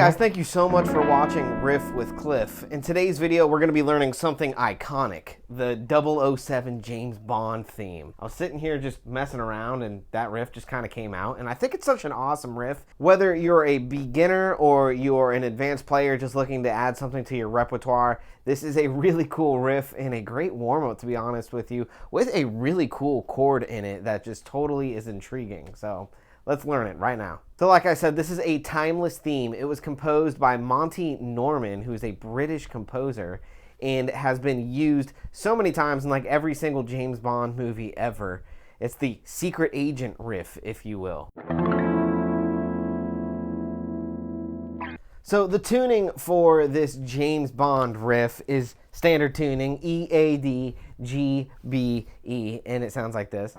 guys, thank you so much for watching Riff with Cliff. In today's video, we're going to be learning something iconic, the 007 James Bond theme. I was sitting here just messing around and that riff just kind of came out, and I think it's such an awesome riff. Whether you're a beginner or you're an advanced player just looking to add something to your repertoire, this is a really cool riff and a great warm-up, to be honest with you, with a really cool chord in it that just totally is intriguing. So let's learn it right now. So like I said, this is a timeless theme. It was composed by Monty Norman, who is a British composer, and has been used so many times in like every single James Bond movie ever. It's the secret agent riff, if you will. So the tuning for this James Bond riff is standard tuning, E, A, D, G, B, E, and it sounds like this.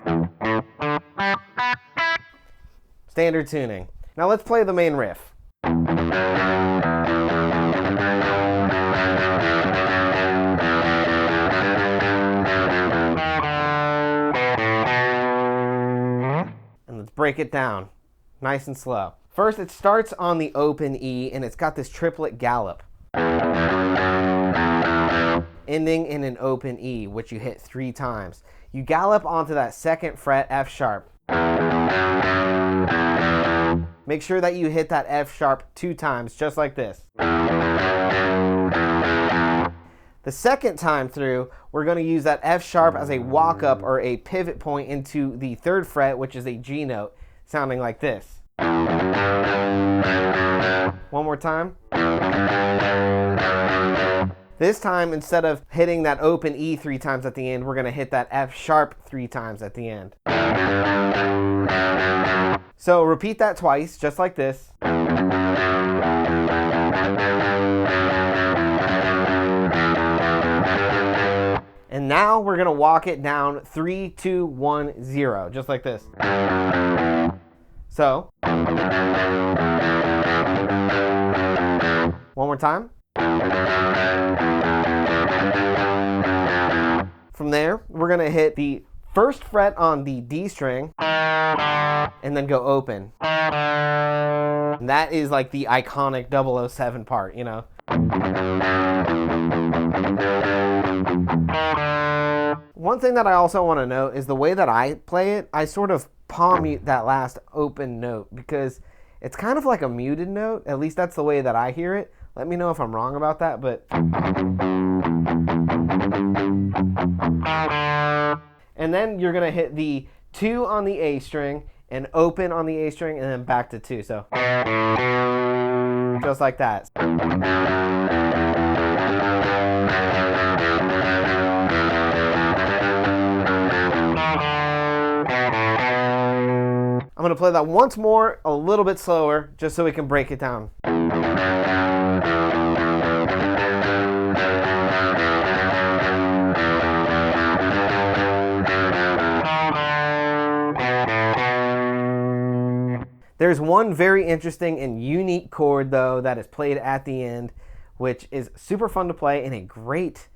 Standard tuning. Now let's play the main riff. And let's break it down, nice and slow. First, it starts on the open E, and it's got this triplet gallop, ending in an open E, which you hit 3 times. You gallop onto that second fret F sharp. Make sure that you hit that F sharp 2 times, just like this. The second time through, we're going to use that F sharp as a walk up or a pivot point into the 3rd fret, which is a G note, sounding like this. One more time. This time, instead of hitting that open E 3 times at the end, we're going to hit that F sharp 3 times at the end. So repeat that twice, just like this. And now we're going to walk it down 3, 2, 1, 0, just like this. So, one more time. From there, we're going to hit the 1st fret on the D string and then go open. And that is like the iconic 007 part, you know. One thing that I also want to note is the way that I play it, I sort of palm mute that last open note because it's kind of like a muted note. At least that's the way that I hear it. Let me know if I'm wrong about that, but... And then you're going to hit the 2 on the A string and open on the A string and then back to 2. So just like that. I'm going to play that once more, a little bit slower, just so we can break it down. There's one very interesting and unique chord, though, that is played at the end, which is super fun to play and a great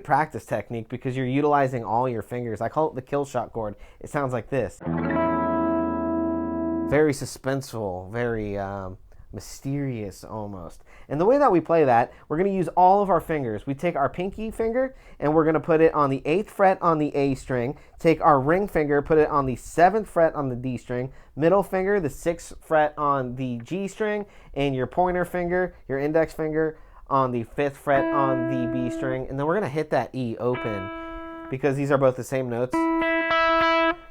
practice technique because you're utilizing all your fingers. I call it the kill shot chord. It sounds like this. Very suspenseful, very mysterious almost. And the way that we play that, we're going to use all of our fingers. We take our pinky finger and we're going to put it on the 8th fret on the A string, take our ring finger, put it on the 7th fret on the D string, middle finger, the 6th fret on the G string, and your pointer finger, your index finger, on the 5th fret on the B string. And then we're going to hit that E open because these are both the same notes.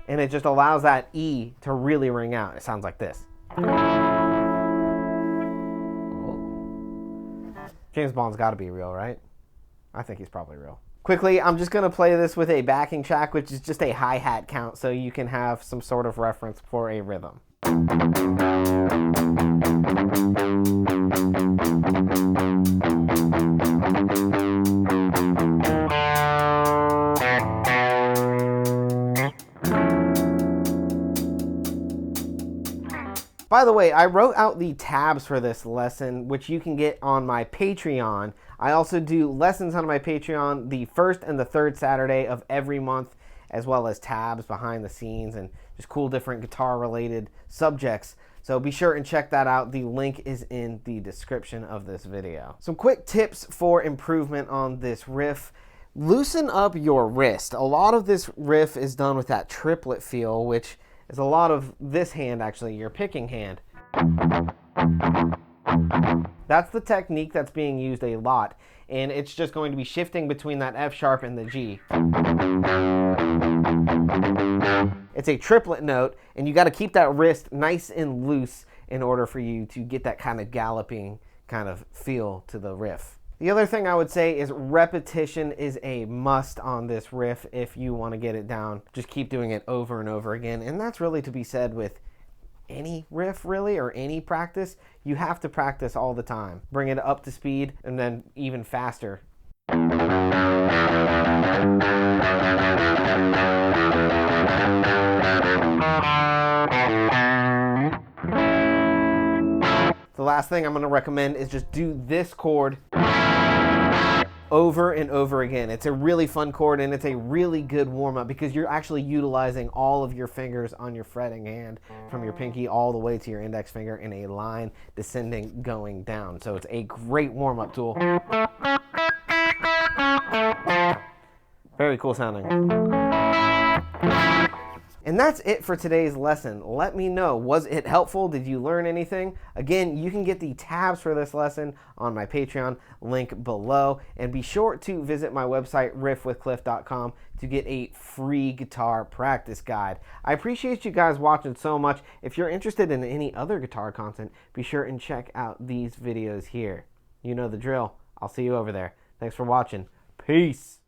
And it just allows that E to really ring out. It sounds like this. James Bond's got to be real, right? I think he's probably real. Quickly, I'm just going to play this with a backing track, which is just a hi-hat count, so you can have some sort of reference for a rhythm. By the way, I wrote out the tabs for this lesson, which you can get on my Patreon. I also do lessons on my Patreon the 1st and the 3rd Saturday of every month, as well as tabs behind the scenes and just cool different guitar-related subjects. So be sure and check that out. The link is in the description of this video. Some quick tips for improvement on this riff. Loosen up your wrist. A lot of this riff is done with that triplet feel, which is a lot of this hand, actually, your picking hand. That's the technique that's being used a lot, and it's just going to be shifting between that F sharp and the G. It's a triplet note, and you got to keep that wrist nice and loose in order for you to get that kind of galloping kind of feel to the riff. The other thing I would say is repetition is a must on this riff if you want to get it down. Just keep doing it over and over again, and that's really to be said with any riff, really, or any practice. You have to practice all the time. Bring it up to speed, and then even faster. The last thing I'm going to recommend is just do this chord over and over again. It's a really fun chord, and it's a really good warm-up because you're actually utilizing all of your fingers on your fretting hand from your pinky all the way to your index finger in a line descending going down. So it's a great warm-up tool. Very cool sounding. And that's it for today's lesson. Let me know, was it helpful? Did you learn anything? Again, you can get the tabs for this lesson on my Patreon, link below. And be sure to visit my website, riffwithcliff.com, to get a free guitar practice guide. I appreciate you guys watching so much. If you're interested in any other guitar content, be sure and check out these videos here. You know the drill. I'll see you over there. Thanks for watching. Peace.